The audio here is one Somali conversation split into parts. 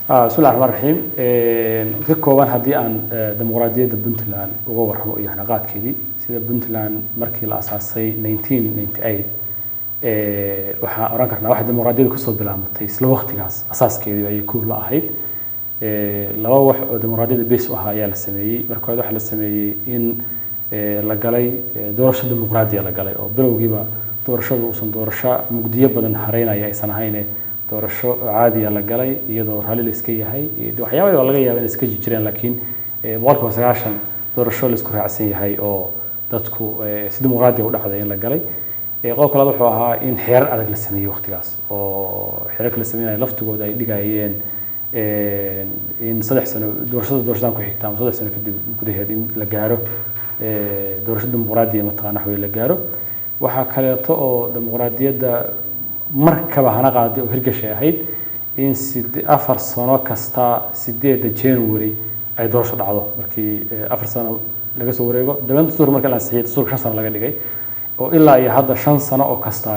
بسم الله الرحمن الرحيم في كوبان هدي عن ديمقراطية بنتلان وجو رحمه يعني قاد كذي سيد بنتلان مركي الأساسي 1998 وح أراكرنا واحد ديمقراطية كسر بالعمتي سلو وقت جاس أساس كذي ويكون لا أحد لو واحد ديمقراطية بيس وها يا السمية مركي واحد السمية إن لقالي دورش الديمقراطية لقالي أو بلو جيبا دورش وصن دورش مقدية بدن حرينا يا إنسان هاينه doorasho caadi ah la galay iyadoo raalli la iska yahay waxyaabo laga yaabo in iska jireen laakiin boqolkiiba 90 doorasho la isku raacsan yahay oo dadku si dimuqraadi ah u dhacday in la galay qodobka labaad wuxuu ahaa in xeerar adag la sameeyo waqtigaas oo xeerarka la sameeyay laftigooda ay dhigayeen in 3 sano doorashadan ku xigta ama 3 sano kadib gudaheed in la gaaro doorasho dimuqraadi ah mataqaana wax la gaaro waxa kale oo dimuqraadiyadda markaba hana qaadi oo hirgashay ahayd in 4 sano kasta 8 January ay doorasho dhacdo markii 4 sano laga soo wareego dawladda dastuur marka la saxiixay dastuur 5 sano laga dhigay oo ilaa iyo hadda 5 sano oo kasta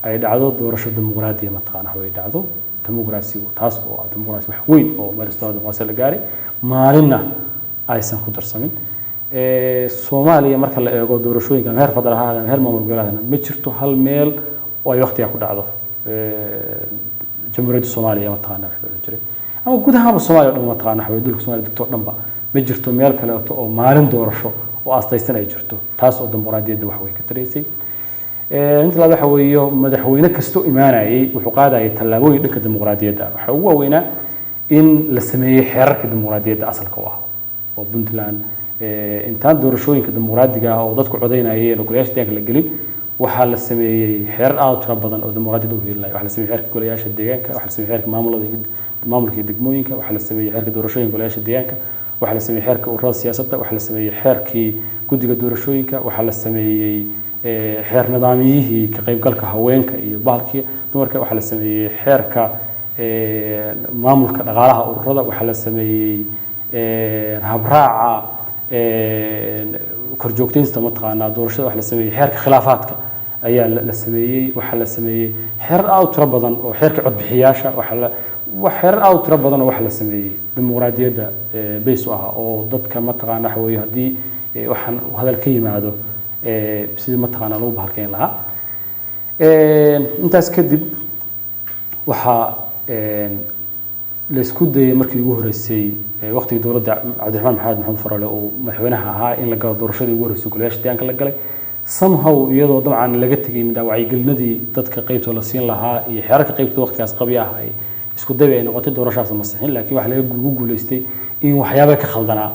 ay dhacdo doorasho dimuqraadi ah mataqaana way dhacdo dimuqraasi taas oo dimuqraasi wax weyn oo maristada dimuqraasi la gaaray maalinna aysan ku darsamin Soomaaliya marka la eego doorashooyinka heer federaal heer maamul goboleedna ma jirto hal meel way waqtiga ku dhacdo jamhuuriyadda Soomaaliya ma taqaana wax jiray ama gudaha Soomaaliya oo ma taqaana wax dulka Soomaaliya degto dhanba ma jirto meel kale oo maalin doorasho oo aastaysan ay jirto taas oo dimuqraadiyadda wax way ka tareysay inta la waxa weeyo madaxweyne kasto imaanayay wuxuu qaadayay tallaabooyin dhanka dimuqraadiyadda waxa ugu weynaa in la sameeyo xeerarka dimuqraadiyadda asalka ah oo Puntland intaan doorashooyinka dimuqraadiga ah oo dadku codeynayeen oo golayaasha deegaanka la gelin waxa la sameeyay xeer aad u badan oo dimuqraadiyadda u heelay waxa la sameeyay xeerka golayaasha deegaanka waxa la sameeyay xeerka maamulka degmooyinka waxa la sameeyay xeerka doorashooyinka golayaasha deegaanka waxa la sameeyay xeerka ururada siyaasadda waxa la sameeyay xeerkii guddiga doorashooyinka waxa la sameeyay xeer nidaamiyihii ka qaybgalka haweenka iyo bahalkii dumarka waxa la sameeyay xeerka maamulka dhaqaalaha ururada waxa la sameeyay habraaca korjoogteynta mataqaana doorashada waxa la sameeyay xeerka khilaafaadka ayaa la sameeyay waxa la sameeyay xeer aad u badan oo xeerka codbixiyaasha xeer aad u badan oo waxa la sameeyay dimuqraadiyadda bees ah oo dadka mataqaana waxa weeye hadii waxan hadal ka yimaado sidii mataqaana loo bahalkeen lahaa intaas kadib waxa la isku dayay markii ugu horeysay waqtigii dawladda Cabdiraxmaan Maxamed Farole oo madaxweynaha ahaa in la galo doorashadii ugu horeysay golayaasha deegaanka la galay somehow iyadoo dabcan laga tagay wacyigelinadii dadka qaybtooda la siin lahaa iyo xeerarka qaybtooda waqtigaas qabiya ah ay isku day ay noqotay doorashadaas ma saxin laakiin waxa laga guuleystay in waxyaabo ka khaldanaa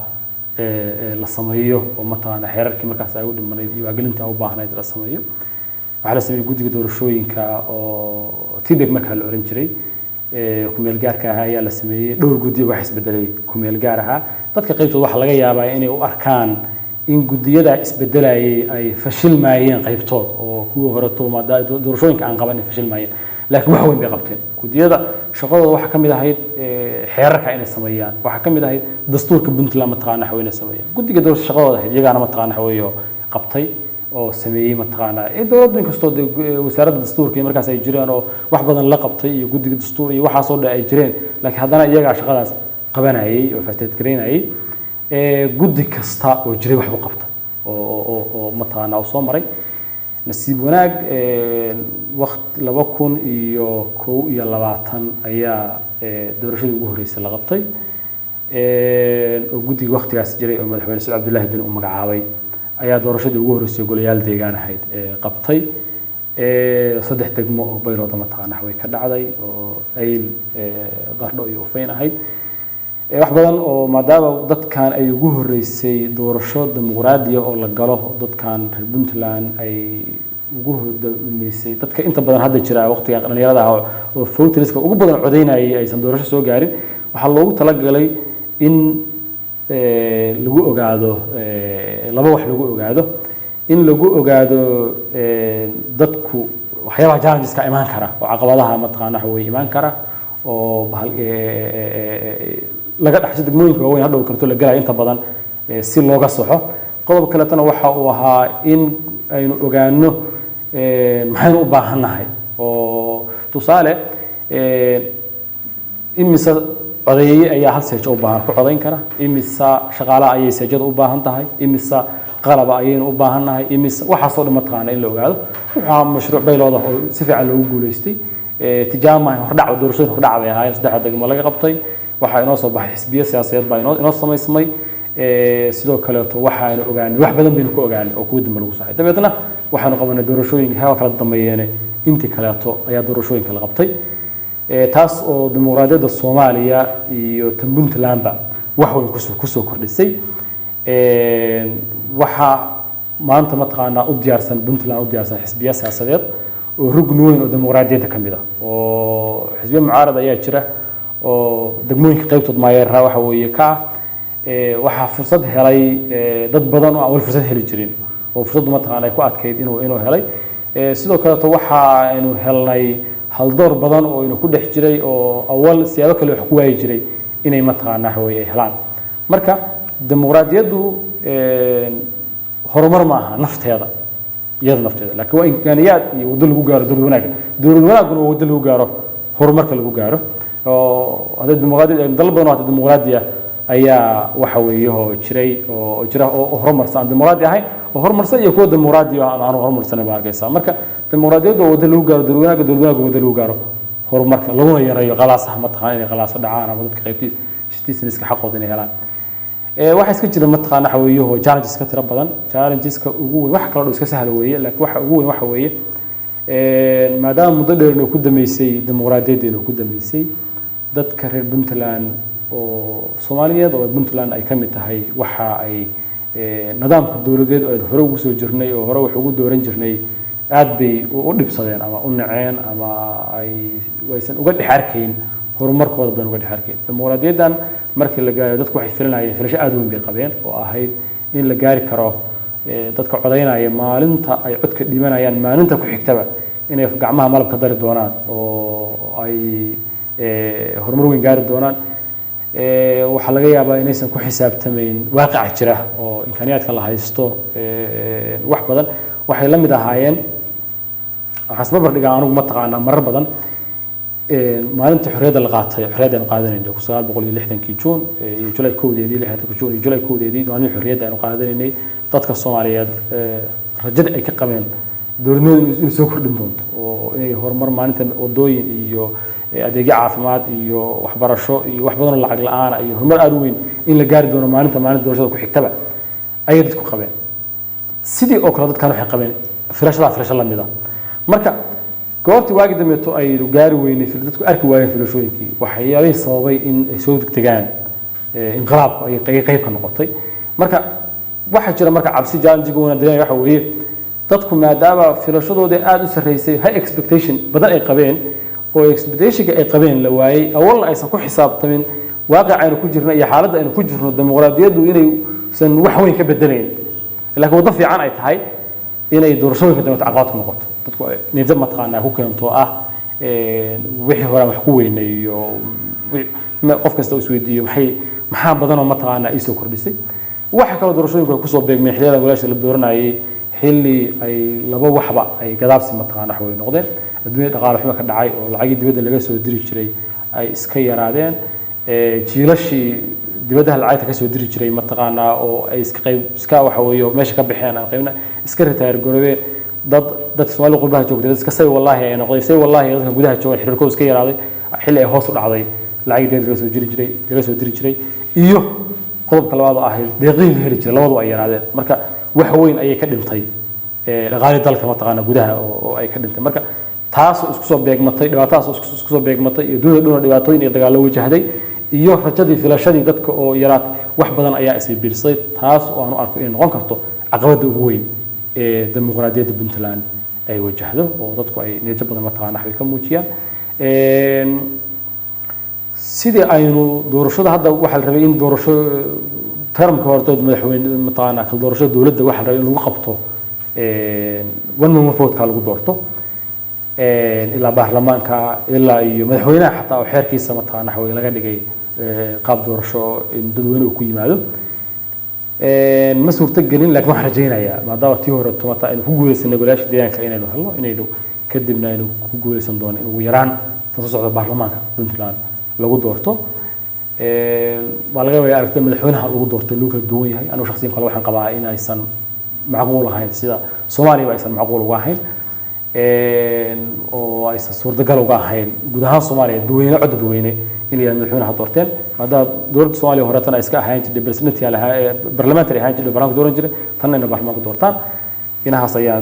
la sameeyo oo mataqaana xeerarkii markaas ay u dhimaneyd iyo wacyigelinta u baahnayd la sameeyo waxa la sameeyay guddiga doorashooyinka oo TBEC marka la oran jiray kumeel gaarka ah ayaa la sameeyay dhowr guddiyo wax isbedelay kumeel gaar ah dadka qaybtooda waxa laga yaabaa inay u arkaan in guddiyada isbedelayay ay fashilmayeen qaybtood oo kuwa hore toomaada doorashooyinka aan qaban fashilmayeen laakiin wax weyn bay qabteen guddiyada shaqadooda waxa kamid ahayd xeerarka inay sameeyaan waxa kamid ahayd dastuurka Puntland ma taqaana wax weyn sameeyaan guddiga doorashada shaqadooda ahayd iyagana ma taqaana wax weeyo qabtay oo sameeyay ma taqaana dawladda inkastoo wasaaradda dastuurka markaas ay jireen oo wax badan la qabtay iyo guddiga dastuur iyo waxa soo dhaay jireen laakiin haddana iyaga shaqadaas qabanayay oo fatid gareynayay guddi kasta oo jiray wax u qabta oo mataqaana oo soo maray nasiib wanaag waqti 2021 ayaa doorashadii ugu horeysay la qabtay oo guddiga waqtigaas jiray oo madaxweyne Saad Cabdullaahi Deni uu magacaabay ayaa doorashadii ugu horeysay golayaal deegaan ahayd qabtay 3 degmo oo bayrooda mataqaana way ka dhacday oo ayl qardho iyo ufeyn ahayd wax badan oo maadaama dadkan ay ugu horeysay doorasho dimuqraadi ah oo la galo dadkan reer Puntland ay ugu horeysay dadka inta badan hadda jira waqtiga dhalinyarada oo voteriska ugu badan codeynayay aysan doorasho soo gaarin waxa loogu talagalay in lagu ogaado laba wax lagu ogaado in lagu ogaado dadku waxyaabaha challenges ka iman kara oo caqabadaha mataqaana wax way iman kara oo laga dhaxshay degmooyinka waaweyn hadhow karto la galay inta badan si looga saxo qodob kale tan waxa uu ahaa in aynu ogaano maxaynu u baahanahay oo tusaale imisa codeeye ayaa hal seejo u baahan ku codayn kara imisa shaqaalaha ayay seejada u baahan tahay imisa qalaba ayaynu u baahannahay imisa waxaasoo dhan mataqaana in la ogaado waxaa mashruuc baylooda oo si fiican loogu guuleystay tijaamaha hordhac doorashooyin hordhac bay ahaayeen saddex degmo laga qabtay waxaa inoo soo baxay xisbiyo siyaasadeed baa inoo samaysmay sidoo kaleeto waxaanu ogaanay wax badan baynu ku ogaanay oo kuwa dambe lagu saxay dabeetna waxaanu qabanay doorashooyin heer kala dambeeyeen intii kaleeto ayaa doorashooyinka la qabtay taas oo dimuqraadiyadda Soomaaliya iyo tan Puntlandba wax weyn ku soo kordhisay waxa maanta mataqaana u diyaarsan Puntland u diyaarsan xisbiyo siyaasadeed oo rugn weyn oo dimuqraadiyadda kamid ah oo xisbiyo mucaarad ayaa jira oo degmooyinka qaybtood maayeera waxa weeye ka waxa fursad helay dad badan oo awal fursad heli jirin oo fursad mataqaana ay ku adkeyd inuu helay sidoo kale waxa inuu helnay hal door badan oo inuu ku dhex jiray oo awal siyaabo kale wax ku waayay jiray inay mataqaana wax weeye helaan marka dimuqraadiyaddu horumar ma aha nafteeda iyada nafteeda laakiin waa imkaaniyaad iyo wado lagu gaaro dowlad wanaaguna waa wado lagu gaaro horumarka lagu gaaro oo hada dimuqraadiyadda dal badan oo dimuqraadiya ayaa waxa weeye oo jiray oo jira oo horumarsan dimuqraadi ahay oo horumarsan iyo kuwa dimuqraadi aan horumarsan ma arkaysa marka dimuqraadiyadda wada lagu gaaro dowlad wanaagga wada lagu gaaro horumarka lagu yareeyo qalaasaha mataqaan inay qalaas dhacaan ama dadka qaybtiisa iska xaqooda inay helaan waxa iska jira mataqaan waxa weeye oo challenges ka tira badan challengeska ugu weyn wax kale oo iska sahal weeye laakiin waxa ugu weyn waxa weeye maadaama muddo dheer inuu ku dameysay dimuqraadiyadda inuu ku dameysay dadka reer Puntland oo Soomaaliyeed oo Puntland ay kamid tahay waxa ay nidaamka dawladeed oo hore ugu soo jirnay oo hore wax ugu dooran jirnay aad bay u dhibsadeen ama u naceen ama ay waysan uga dhaxarkayn horumarkooda badan uga dhaxarkayn dimuqraadiyaddan markii la gaaro dadku waxay filanayeen filasho aad u weyn bay qabeen oo ahayd in la gaari karo dadka codeynaya maalinta ay codka dhimanayaan maalinta ku xigtaba inay gacmaha malabka dari doonaan oo ay horumar weyn gaari doonaan waxa laga yaabaa inaysan ku xisaabtamayn waaqica jira oo imkaaniyaadka la haysto wax badan waxay la mid ahaayeen waxaas barbar dhigaa anigu ma taqaanaa marar badan maalinta xorriyadda la qaatay xorriyadda aan qaadanayno 1960 Juun iyo July 1-deedii 60 Juun iyo July 1-deedii maalinta xorriyadda aan qaadanaynay dadka Soomaaliyeed rajada ay ka qabeen dowladnimadu inay soo kordhin doonto oo inay horumar maalinta wadooyin iyo adeegyo caafimaad iyo waxbarasho iyo wax badan oo lacag la'aan iyo horumar aad u weyn in la gaari doono maalinta doorashada ku xigtaba ayay dadku qabeen sidii oo kale dadkan waxay qabeen filasho la mid ah marka goortii waagi dambeeto ay gaari weynay dadku arki waayeen filashooyinkii waxyaabay sababay in ay soo degdegaan inqilaab ay qayb ka noqotay marka waxa jira marka cabsi challenge goona dadka waxa weeye dadku maadaama filashadooda aad u sareysay high expectation badan ay qabeen oo expectation-ka ay qabeen la waayay awalna aysan ku xisaabtamin waaqica aynu ku jirno iyo xaaladda aynu ku jirno dimuqraadiyaddu inay san wax weyn ka bedelayn laakiin wada fiican ay tahay inay doorashooyinka dambe caqabad ku noqoto dadku nidaam mataqaana ku keento wixii hore wax ku weynayo qof kasta uu isweydiiyo maxaa badan oo mataqaana ay soo kordhisay waxa kale doorashooyinku ku soo beegmay xilliyada walaasha la dooranayay xilli ay laba waxba ay gadaabsi mataqaana wax weyn noqdeen adduunyada dhaqaale xumo ka dhacay oo lacagii dibadda laga soo diri jiray ay iska yaraadeen jiilashii dibadda lacagta ka soo diri jiray mataqaana oo ay iska waxa weeyo meesha ka bixeen aan qaybna iska retire garoobeen dad Soomaali qurbaha joogtay iska say wallahi ay noqday say wallahi dadka gudaha jooga xiriirkooda iska yaraaday xilli ay hoos u dhacday lacagii laga soo diri jiray iyo qodobka labaad oo ahayd deeqiin heli jiray labadu ay yaraadeen marka wax weyn ayay ka dhintay dhaqaale dalka mataqaana gudaha oo ay ka dhintay marka taas isku soo beegmatay dhibaatadaas isku soo beegmatay iyo dowladda dhibaatooyin iyo dagaal loo wajahday iyo rajadii filashadii dadka oo yaraad wax badan ayaa isay biirsay taas oo aan u arko inay noqon karto caqabada ugu weyn ee dimuqraadiyadda Puntland ay wajahdo oo dadku ay niyad badan mataqaana wax ka muujiyaan sidii aynu doorashada hadda waxa la rabay in doorasho termka hortood madaxweyne mataqaana kala doorashada dowladda waxa la rabay in lagu qabto one man vote ka lagu doorto ilaa baarlamaanka ilaa iyo madaxweynaha xataa oo xeerkiisa mataqaana wax laga dhigay qaab doorasho in dadweyne uu ku yimaado ma suurtagelin laakiin waxaan rajaynayaa maadaama tii hore tumata inuu ku guuleysan golayaasha deegaanka inaynu helno inaynu kadibna inuu ku guuleysan doono in ugu yaraan soo socda baarlamaanka Puntland lagu doorto waa laga yaabaa aragtida madaxweynaha ugu doortay loo kala duwan yahay anigu shakhsiyan kale waxaan qabaa in aysan macquul ahayn sida Soomaaliya aysan macquul uga ahayn oo aysan suurtagal uga ahayn guud ahaan Soomaaliya dadweyne cod dadweyne in ay madaxweynaha doorteen maadaama dowladda Soomaaliya hore tan iska ahayn jirtay presidential parliamentary ahayn jirtay baarlamaanka dooran jiray tan inay baarlamaanka doortaan inahaas ayaa